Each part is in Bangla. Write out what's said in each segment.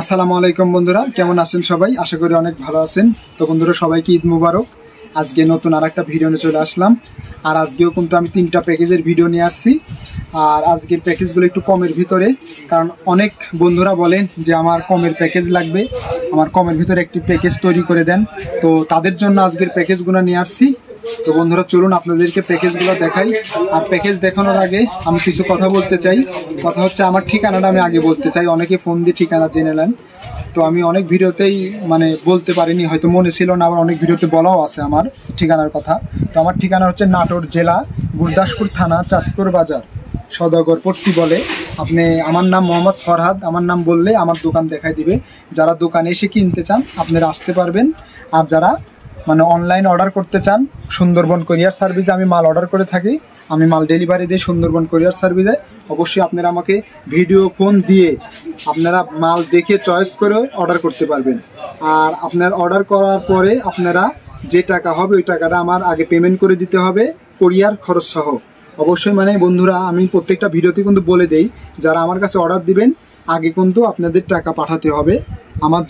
আসসালামু আলাইকুম বন্ধুরা, কেমন আছেন সবাই? আশা করি অনেক ভালো আছেন। তো বন্ধুরা, সবাইকে ঈদ মুবারক। আজকে নতুন আরেকটা ভিডিও নিয়ে চলে আসলাম। আর আজকেও কিন্তু আমি 3টা প্যাকেজের ভিডিও নিয়ে আসছি। আর আজকের প্যাকেজগুলো একটু কমের ভিতরে, কারণ অনেক বন্ধুরা বলেন যে আমার কমের প্যাকেজ লাগবে, আমার কমের ভিতরে একটি প্যাকেজ তৈরি করে দেন। তো তাদের জন্য আজকের প্যাকেজগুলো নিয়ে আসছি। তো বন্ধুরা, চলুন আপনাদেরকে প্যাকেজগুলো দেখাই। আর প্যাকেজ দেখানোর আগে আমি কিছু কথা বলতে চাই। কথা হচ্ছে, আমার ঠিকানাটা আমি আগে বলতে চাই। অনেকে ফোন দিয়ে ঠিকানা জেনে নেন, তো আমি অনেক ভিডিওতেই বলতে পারিনি, হয়তো মনে ছিল না, আবার অনেক ভিডিওতে বলাও আছে আমার ঠিকানার কথা। তো আমার ঠিকানা হচ্ছে নাটোর জেলা, গুরদাসপুর থানা, চাষকর বাজার, সদাগর পট্টি বলে। আপনি, আমার নাম মোহাম্মদ ফরহাদ, আমার নাম বললে আমার দোকান দেখাই দিবে। যারা দোকানে এসে কিনতে চান আপনারা আসতে পারবেন। আর যারা অনলাইন অর্ডার করতে চান, সুন্দরবন কোরিয়ার সার্ভিসে আমি মাল অর্ডার করে থাকি। আমি মাল ডেলিভারি দিই সুন্দরবন কোরিয়ার সার্ভিসে। অবশ্যই আপনারা আমাকে ভিডিও ফোন দিয়ে আপনারা মাল দেখে চয়েস করে অর্ডার করতে পারবেন। আর আপনার অর্ডার করার পরে আপনারা যে টাকা হবে ওই টাকাটা আমার আগে পেমেন্ট করে দিতে হবে, কোরিয়ার খরচ সহ। অবশ্যই বন্ধুরা, আমি প্রত্যেকটা ভিডিওতে কিন্তু বলে দেই, যারা আমার কাছে অর্ডার দিবেন আগে কিন্তু আপনাদের টাকা পাঠাতে হবে। আমার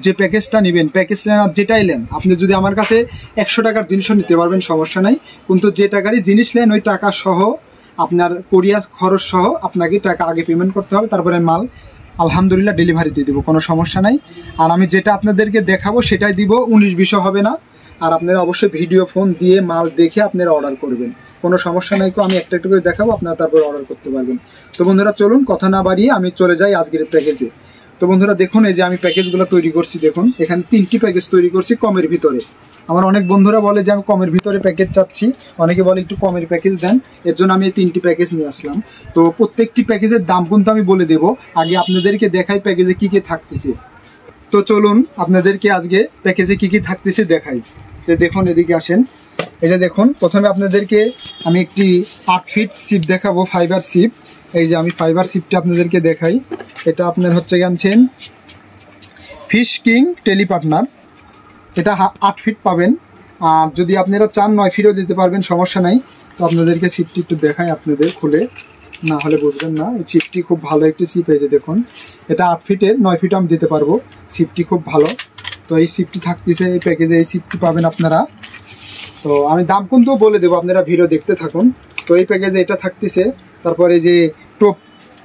যে প্যাকেজটা নেবেন, প্যাকেজ যেটাই নেন, আপনি যদি আমার কাছে 100 টাকার জিনিসও নিতে পারবেন, সমস্যা নাই। কিন্তু যে টাকারই জিনিস নেন ওই টাকা সহ, আপনার কোরিয়ার খরচ সহ আপনাকে টাকা আগে পেমেন্ট করতে হবে। তারপরে মাল আলহামদুলিল্লাহ ডেলিভারি দিয়ে দেবো, কোনো সমস্যা নাই। আর আমি যেটা আপনাদেরকে দেখাবো সেটাই দিব, 19-20 হবে না। আর আপনারা অবশ্যই ভিডিও ফোন দিয়ে মাল দেখে আপনারা অর্ডার করবেন, কোনো সমস্যা নাই। আমি একটা একটু করে দেখাবো, আপনারা তারপর অর্ডার করতে পারবেন। তো বন্ধুরা, চলুন কথা না বাড়িয়ে আমি চলে যাই আজকের প্যাকেজে। তো বন্ধুরা দেখুন, এই যে আমি প্যাকেজগুলো তৈরি করছি, দেখুন এখানে 3টি প্যাকেজ তৈরি করছি কমের ভিতরে। আমার অনেক বন্ধুরা বলে যে আমি কমের ভিতরে প্যাকেজ চাচ্ছি, অনেকে বলে একটু কমের প্যাকেজ দেন, এর জন্য আমি এই 3টি প্যাকেজ নিয়ে আসলাম। তো প্রত্যেকটি প্যাকেজের দাম কিন্তু আমি বলে দেবো, আগে আপনাদেরকে দেখাই প্যাকেজে কী কী থাকতেছে। তো চলুন আপনাদেরকে আজকে প্যাকেজে কী কী থাকতেছে দেখাই। যে দেখুন, এদিকে আসেন। এই যে দেখুন, প্রথমে আপনাদেরকে আমি একটি 8 ফিট সিপ দেখাবো, ফাইবার সিপ। এই যে আমি ফাইবার সিপটা আপনাদেরকে দেখাই। এটা আপনার হচ্ছে জানছেন ফিশ কিং টেলিপার্টনার। এটা 8 ফিট পাবেন। আর যদি আপনারা চান 9 ফিটও দিতে পারবেন, সমস্যা নাই। তো আপনাদেরকে সিপটি একটু দেখাই, আপনাদের খুলে, না হলে বুঝবেন না। এই সিপটি খুব ভালো একটি সিপ। এই যে দেখুন, এটা 8 ফিটের, 9 ফিটও আমি দিতে পারবো। সিপটি খুব ভালো। তো এই সিপটি থাকতেছে এই প্যাকেজে, এই সিপটি পাবেন আপনারা। তো আমি দাম কিন্তু বলে দেবো, আপনারা ভিডিও দেখতে থাকুন। তো এই প্যাকেজে এটা থাকতেছে। তারপরে যে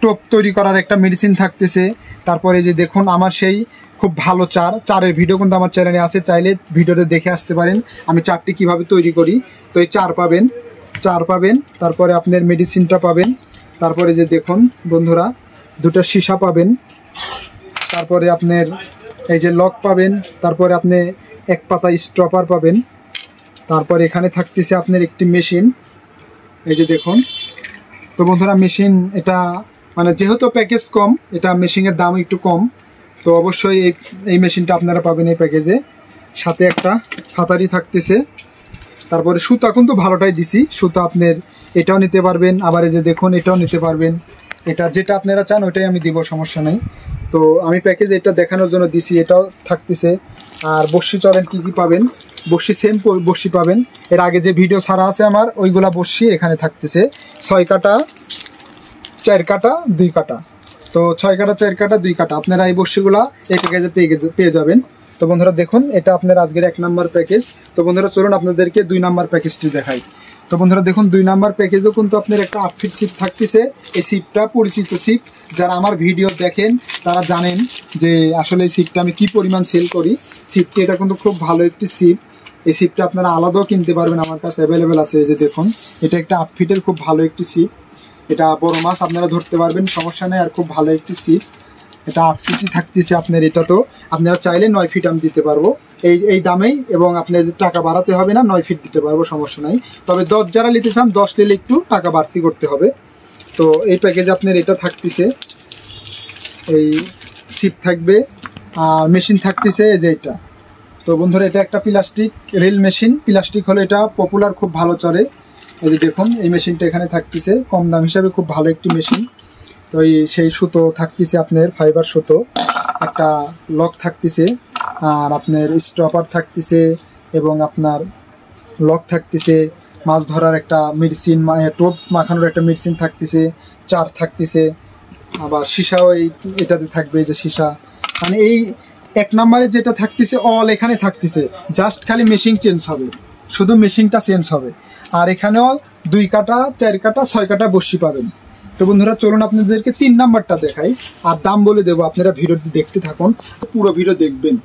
টোপ তৈরি করার একটা মেডিসিন থাকতেছে। তারপরে যে দেখুন, আমার সেই খুব ভালো চারের ভিডিও কিন্তু আমার চ্যানেলে আছে, চাইলে ভিডিওতে দেখে আসতে পারেন আমি চারটি কিভাবে তৈরি করি। তো এই চার পাবেন। তারপরে আপনার মেডিসিনটা পাবেন। তারপরে যে দেখুন বন্ধুরা, 2টা সীসা পাবেন। তারপরে আপনার এই যে লক পাবেন। তারপরে আপনি 1 পাতা স্টপার পাবেন। তারপর এখানে থাকতেছে আপনার একটি মেশিন, এই যে দেখুন। তো বন্ধুরা, মেশিন এটা যেহেতু প্যাকেজ কম, এটা মেশিনের দাম একটু কম। তো অবশ্যই এই মেশিনটা আপনারা পাবেন এই প্যাকেজে। সাথে একটা হাতারি থাকতেছে। তারপরে সুতা কিন্তু ভালোটাই দিছি, সুতা আপনার এটাও নিতে পারবেন, আবার এই যে দেখুন এটাও নিতে পারবেন। এটা যেটা আপনারা চান ওইটাই আমি দিব, সমস্যা নাই। তো আমি প্যাকেজ এটা দেখানোর জন্য দিছি, এটাও থাকতেছে। আর বড়শি চলেন কী কী পাবেন, বড়শি সেম বড়শি পাবেন। এর আগে যে ভিডিও ছাড়া আছে আমার, ওইগুলা বড়শি এখানে থাকতেছে। 6 কাটা, 4 কাটা, 2 কাটা। তো 6 কাটা, 4 কাটা, 2 কাটা আপনারা এই বড়শিগুলা এই প্যাকেজে পেয়ে যাবেন। তো বন্ধুরা দেখুন, এটা আপনার আজকের 1 নাম্বার প্যাকেজ। তো বন্ধুরা চলুন আপনাদেরকে 2 নাম্বার প্যাকেজটি দেখাই। তো বন্ধুরা দেখুন, 2 নাম্বার প্যাকেজও কিন্তু আপনার একটা 8 ফিট সিপ থাকতেছে। এই সিপটা পরিচিত সিপ, যারা আমার ভিডিও দেখেন তারা জানেন যে আসলে এই সিপটা আমি কি পরিমাণ সেল করি। সিপটি এটা কিন্তু খুব ভালো একটি সিপ। এই সিপটা আপনারা আলাদাও কিনতে পারবেন, আমার কাছে অ্যাভেলেবেল আছে। এই যে দেখুন, এটা একটা 8 ফিটের খুব ভালো একটি সিপ। এটা বড় মাছ আপনারা ধরতে পারবেন, সমস্যা নেই। আর খুব ভালো একটি সিপ, এটা 8 ফিটই থাকতেছে আপনার। এটা তো আপনারা চাইলে 9 ফিট আমি দিতে পারবো এই দামেই, এবং আপনাদের টাকা বাড়াতে হবে না, 9 ফিট দিতে পারবো, সমস্যা নাই। তবে 10 যারা নিতে চান, 10 নিলে একটু টাকা বাড়তি করতে হবে। তো এই প্যাকেজে আপনার এটা থাকতেছে, এই সিপ থাকবে। আর মেশিন থাকতেছে এই যে এটা। তো বন্ধুরা, এটা একটা প্লাস্টিক রিল মেশিন। প্লাস্টিক হলে এটা পপুলার, খুব ভালো চলে। এই যে দেখুন, এই মেশিনটা এখানে থাকতেছে, কম দাম হিসাবে খুব ভালো একটি মেশিন। তো সেই সুতো থাকতেছে আপনার, ফাইবার সুতো। একটা লক থাকতেছে, আর আপনার স্টপার থাকতেছে, এবং আপনার লক থাকতেছে। মাছ ধরার একটা মেডিসিন, টোপ মাখানোর একটা মেডিসিন থাকতেছে। চার থাকতেছে, আবার সীসাও এটাতে থাকবে, এই যে সীসা। মানে এই 1 নম্বরে যেটা থাকতেছে অল এখানে থাকতেছে, জাস্ট খালি মেশিন চেঞ্জ হবে, শুধু মেশিনটা চেঞ্জ হবে। আর এখানেও 2 কাটা 4 কাটা 6 কাটা বসি পাবেন। তো বন্ধুরা চলুন আপনাদেরকে 3 নাম্বারটা দেখাই আর দাম বলে দেবো। আপনারা ভিডিওটি দেখতে থাকুন, পুরো ভিডিও দেখবেন,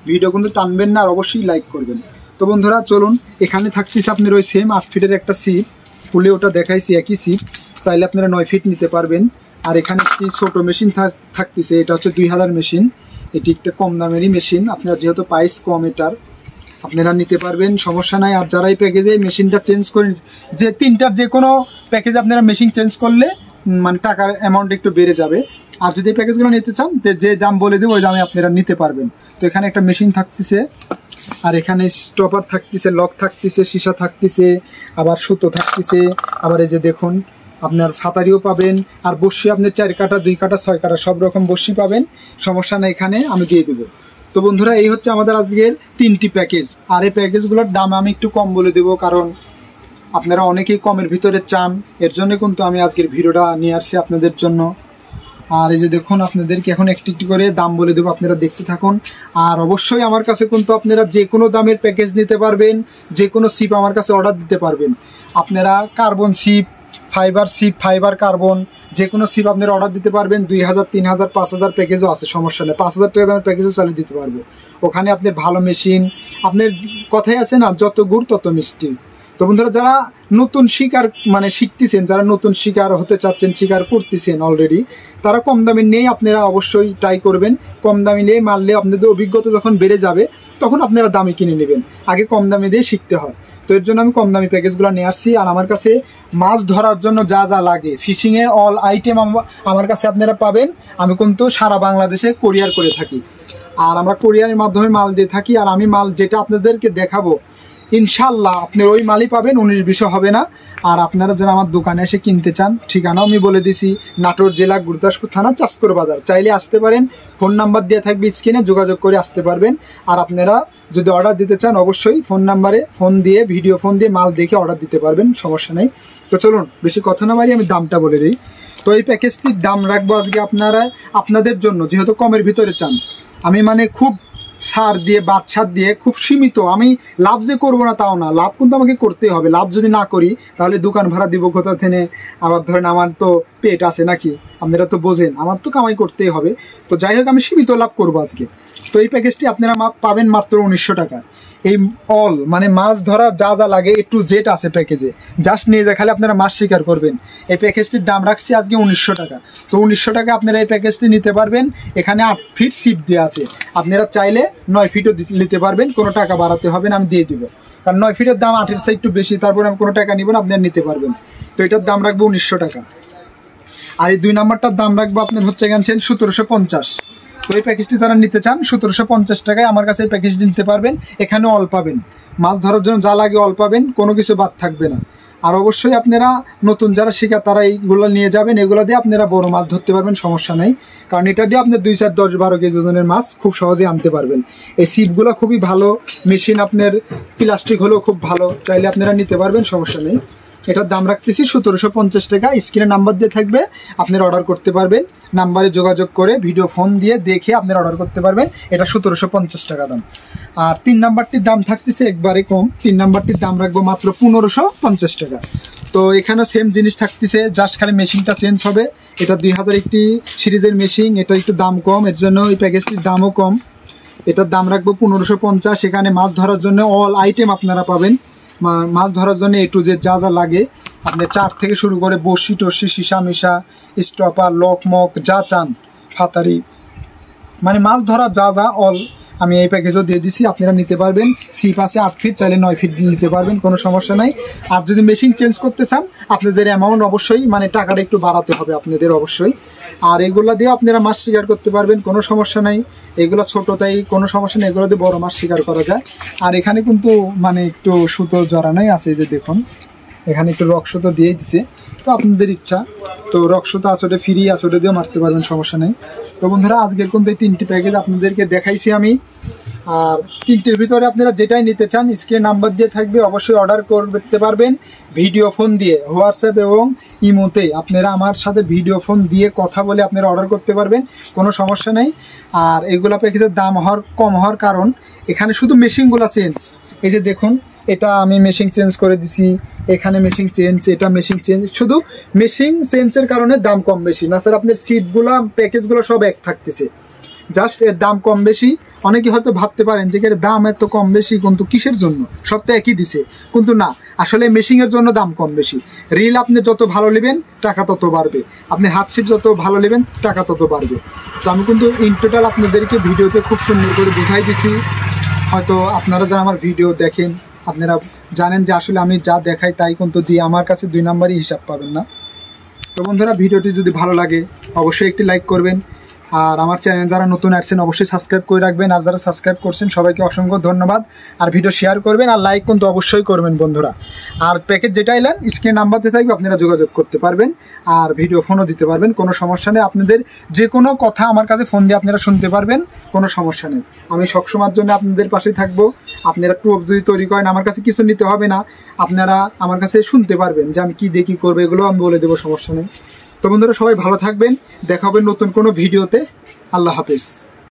ভিডিও কিন্তু টানবেন না, আর অবশ্যই লাইক করবেন। তো বন্ধুরা চলুন, এখানে থাকতেছে আপনার ওই সেম 8 ফিটের একটা সিপ, খুলে ওটা দেখাইছি একই সিপ, চাইলে আপনারা 9 ফিট নিতে পারবেন। আর এখানে একটি ছোটো মেশিন থাকতেছে, এটা হচ্ছে 2000 মেশিন, এটি একটা কম দামেরই মেশিন। আপনারা যেহেতু প্রাইস কম এটার, আপনারা নিতে পারবেন, সমস্যা নাই। আর যারা এই প্যাকেজে মেশিনটা চেঞ্জ করে, যে 3টার যে কোনো প্যাকেজে আপনারা মেশিন চেঞ্জ করলে মানে টাকার অ্যামাউন্ট একটু বেড়ে যাবে। আর যদি এই প্যাকেজগুলো নিতে চান, যে দাম বলে দেবো ওই দামে আপনারা নিতে পারবেন। তো এখানে একটা মেশিন থাকতেছে, আর এখানে স্টপার থাকতেছে, লক থাকতেছে, সীসা থাকতেছে, আবার সুতো থাকতেছে, আবার এই যে দেখুন আপনার ফাতারিও পাবেন। আর বসি আপনার 4 কাটা 2 কাটা 6 কাটা সব রকম বসি পাবেন, সমস্যা না, এখানে আমি দিয়ে দেবো। তো বন্ধুরা এই হচ্ছে আমাদের আজকের 3টি প্যাকেজ। আর এই প্যাকেজগুলোর দাম আমি একটু কম বলে দেবো, কারণ আপনারা অনেকেই কমের ভিতরে চান, এর জন্য কিন্তু আমি আজকের ভিডিওটা নিয়ে আসছি আপনাদের জন্য। আর এই যে দেখুন আপনাদেরকে এখন একটি করে দাম বলে দেবো, আপনারা দেখতে থাকুন। আর অবশ্যই আমার কাছে কিন্তু আপনারা যে কোনো দামের প্যাকেজ নিতে পারবেন, যে কোনো সিপ আমার কাছে অর্ডার দিতে পারবেন। আপনারা carbon sheep, fibre sheep, fibre carbon, যে কোনো সিপ আপনারা অর্ডার দিতে পারবেন। 2000, 3000, 5000 প্যাকেজও আছে, সমস্যা নেই। 5000 টাকা দামের প্যাকেজও চালিয়ে দিতে পারবো। ওখানে আপনি ভালো মেশিন, আপনার কথাই আছে না, যত গুড় তত মিষ্টি। তো বন্ধুরা যারা নতুন শিখতেছেন, যারা নতুন শিকার হতে চাচ্ছেন, শিকার করতেছেন অলরেডি, তারা কম দামে নেই, আপনারা অবশ্যই ট্রাই করবেন। কম দামে নিয়ে মারলে আপনাদের অভিজ্ঞতা যখন বেড়ে যাবে, তখন আপনারা দামি কিনে নেবেন। আগে কম দামে দিয়ে শিখতে হয়। তো এর জন্য আমি কম দামি প্যাকেজগুলো নিয়ে আসছি। আর আমার কাছে মাছ ধরার জন্য যা যা লাগে, ফিশিংয়ের অল আইটেম আমার কাছে আপনারা পাবেন। আমি কিন্তু সারা বাংলাদেশে কোরিয়ার করে থাকি, আর আমরা কোরিয়ারের মাধ্যমে মাল দিয়ে থাকি। আর আমি মাল যেটা আপনাদেরকে দেখাবো, ইনশাল্লাহ আপনি ওই মালই পাবেন, 19-20 হবে না। আর আপনারা যারা আমার দোকানে এসে কিনতে চান, ঠিকানাও আমি বলে দিছি, নাটোর জেলা গুরদাসপুর থানা চাষকর বাজার। চাইলে আসতে পারেন, ফোন নাম্বার দেওয়া থাকবে স্ক্রিনে, যোগাযোগ করে আসতে পারবেন। আর আপনারা যদি অর্ডার দিতে চান, অবশ্যই ফোন নাম্বারে ফোন দিয়ে, ভিডিও ফোন দিয়ে মাল দেখে অর্ডার দিতে পারবেন, সমস্যা নেই। তো চলুন বেশি কথা না বাড়ি, আমি দামটা বলে দিই। তো এই প্যাকেজটির দাম রাখবো আজকে আপনাদের জন্য, যেহেতু কমের ভিতরে চান। আমি খুব ছাড় দিয়ে, বাদ দিয়ে, খুব সীমিত। আমি লাভ যে করবো না তাও না, লাভ কিন্তু আমাকে করতেই হবে। লাভ যদি না করি, তাহলে দোকান ভাড়া দিব কোথা থেকে? আবার ধরেন আমার তো পেট আছে নাকি, আপনারা তো বোঝেন, আমার তো কামাই করতেই হবে। তো যাই হোক, আমি সীমিত লাভ করবো আজকে। তো এই প্যাকেজটি আপনারা পাবেন মাত্র 1900 টাকা। এই অল মাছ ধরার যা যা লাগে A to Z আছে প্যাকেজে, জাস্ট নিয়ে যা, খালি আপনারা মাছ শিকার করবেন। এই প্যাকেজটির দাম রাখছি আজকে 1900 টাকা। তো 1900 টাকা আপনারা এই প্যাকেজটি নিতে পারবেন। এখানে 8 ফিট সিপ দেওয়া আছে, আপনারা চাইলে 9 ফিটও নিতে পারবেন, কোনো টাকা বাড়াতে হবে না, আমি দিয়ে দিব। কারণ 9 ফিটের দাম 8-এর চেয়ে একটু বেশি, তারপরে আমি কোনো টাকা নিব না, আপনারা নিতে পারবেন। তো এটার দাম রাখবো 1900 টাকা। আর এই 2 নাম্বারটার দাম রাখবো আপনার হচ্ছে 1750। তো এই প্যাকেজটি যারা নিতে চান, 1750 টাকায় আমার কাছে এই প্যাকেজটি নিতে পারবেন। এখানে অল পাবেন, মাছ ধরার জন্য যা লাগে অল পাবেন, কোনো কিছু বাদ থাকবে না। আর অবশ্যই আপনারা নতুন যারা শিকার, তারা এইগুলো নিয়ে যাবেন, এগুলো দিয়ে আপনারা বড় মাছ ধরতে পারবেন, সমস্যা নেই। কারণ এটা দিয়ে আপনার 2, 4, 10, 12 কেজি ওজনের মাছ খুব সহজে আনতে পারবেন। এই সিপগুলো খুবই ভালো মেশিন, আপনার প্লাস্টিক হলেও খুব ভালো, চাইলে আপনারা নিতে পারবেন, সমস্যা নেই। এটার দাম রাখতেছি 1750 টাকা। স্ক্রিনে নাম্বার দিয়ে থাকবে, আপনারা অর্ডার করতে পারবেন। নাম্বারে যোগাযোগ করে ভিডিও ফোন দিয়ে দেখে আপনারা অর্ডার করতে পারবেন। এটা 1750 টাকা দাম। আর 3 নাম্বারটির দাম থাকতেছে একবারে কম, 3 নাম্বারটির দাম রাখবো মাত্র 1550 টাকা। তো এখানেও সেম জিনিস থাকতেছে, জাস্ট খালি মেশিনটা চেঞ্জ হবে। এটা 2000 একটি সিরিজের মেশিন, এটা একটু দাম কম, এর জন্য এই প্যাকেজটির দামও কম। এটার দাম রাখবো 1550। এখানে মাছ ধরার জন্য অল আইটেম আপনারা পাবেন। মাছ ধরার জন্য A to Z যা যা লাগে, আপনি 4 থেকে শুরু করে বসি টসি, সীসা মিশা, স্টপার, লক মক যা চান, ফাতারি, মাছ ধরা যা যা অল আমি এই প্যাকেজও দিয়ে দিছি, আপনারা নিতে পারবেন। সিপ আছে 8 ফিট, চাইলে 9 ফিট নিতে পারবেন, কোনো সমস্যা নাই। আর যদি মেশিন চেঞ্জ করতে চান, আপনাদের অ্যামাউন্ট অবশ্যই টাকাটা একটু বাড়াতে হবে আপনাদের অবশ্যই। আর এগুলো দিয়ে আপনারা মাছ শিকার করতে পারবেন, কোনো সমস্যা নাই। এগুলো ছোটো, তাই কোনো সমস্যা নেই, এগুলো দিয়ে বড় মাছ শিকার করা যায়। আর এখানে কিন্তু একটু সুতো জড়ানোই আছে, যে দেখুন এখানে একটু রক্স তো দিয়েই দিছে, তো আপনাদের ইচ্ছা। তো রক্স তো আসলে ফ্রি, আসলে দিয়েও মারতে পারবেন, সমস্যা নেই। তো বন্ধুরা আজকের কিন্তু এই 3টি প্যাকেজ আপনাদেরকে দেখাইছি আমি। আর 3টির ভিতরে আপনারা যেটাই নিতে চান স্ক্রিনে নাম্বার দিয়ে থাকবে, অবশ্যই অর্ডার করতে পারবেন ভিডিও ফোন দিয়ে। হোয়াটসঅ্যাপ এবং ইমোতে আপনারা আমার সাথে ভিডিও ফোন দিয়ে কথা বলে আপনারা অর্ডার করতে পারবেন, কোনো সমস্যা নেই। আর এইগুলো প্যাকেজের দাম কম হওয়ার কারণ এখানে শুধু মেশিনগুলো চেঞ্জ। এই যে দেখুন, এটা আমি মেশিন চেঞ্জ করে দিছি, এখানে মেশিন চেঞ্জ, এটা মেশিন চেঞ্জ, শুধু মেশিন চেঞ্জের কারণে দাম কম বেশি না স্যার। আপনার সিটগুলো প্যাকেজগুলো সব এক থাকতেছে, জাস্ট এর দাম কম বেশি। অনেকে হয়তো ভাবতে পারেন যে এর দাম এত কম বেশি কিন্তু কিসের জন্য, সব তো একই দিছে, কিন্তু না, আসলে মেশিনের জন্য দাম কম বেশি। রিল আপনি যত ভালো নেবেন টাকা তত বাড়বে, আপনি হাত সিট যত ভালো নেবেন টাকা তত বাড়বে। তো আমি কিন্তু ইন টোটাল আপনাদেরকে ভিডিওতে খুব সুন্দর করে বুঝাই দিছি। হয়তো আপনারা যারা আমার ভিডিও দেখেন আপনারা জানেন যে আসলে আমি যা দেখাই তাই কিন্তু দিয়ে আমার কাছে 2 নাম্বারই হিসাব পাবেন না। তো বন্ধুরা ভিডিওটি যদি ভালো লাগে অবশ্যই একটি লাইক করবেন, আর আমার চ্যানেল যারা নতুন আসছেন অবশ্যই সাবস্ক্রাইব করে রাখবেন, আর যারা সাবস্ক্রাইব করছেন সবাইকে অসংখ্য ধন্যবাদ। আর ভিডিও শেয়ার করবেন আর লাইক কিন্তু অবশ্যই করবেন বন্ধুরা। আর প্যাকেজ যেটা এলেন স্ক্রিনে নাম্বার দিয়ে থাকবে, আপনারা যোগাযোগ করতে পারবেন আর ভিডিও ফোনও দিতে পারবেন, কোনো সমস্যা নেই। আপনাদের যে কোনো কথা আমার কাছে ফোন দিয়ে আপনারা শুনতে পারবেন, কোনো সমস্যা নেই। আমি সবসময়ের জন্য আপনাদের পাশেই থাকবো। আপনারা টুপ যদি তৈরি করেন আমার কাছে কিছু নিতে হবে না, আপনারা আমার কাছে শুনতে পারবেন যে আমি কী দিয়ে কী করবো, এগুলো আমি বলে দেবো, সমস্যা নেই। তো বন্ধুরা সবাই ভালো থাকবেন, দেখা হবে নতুন কোনো ভিডিওতে। আল্লাহ হাফেজ।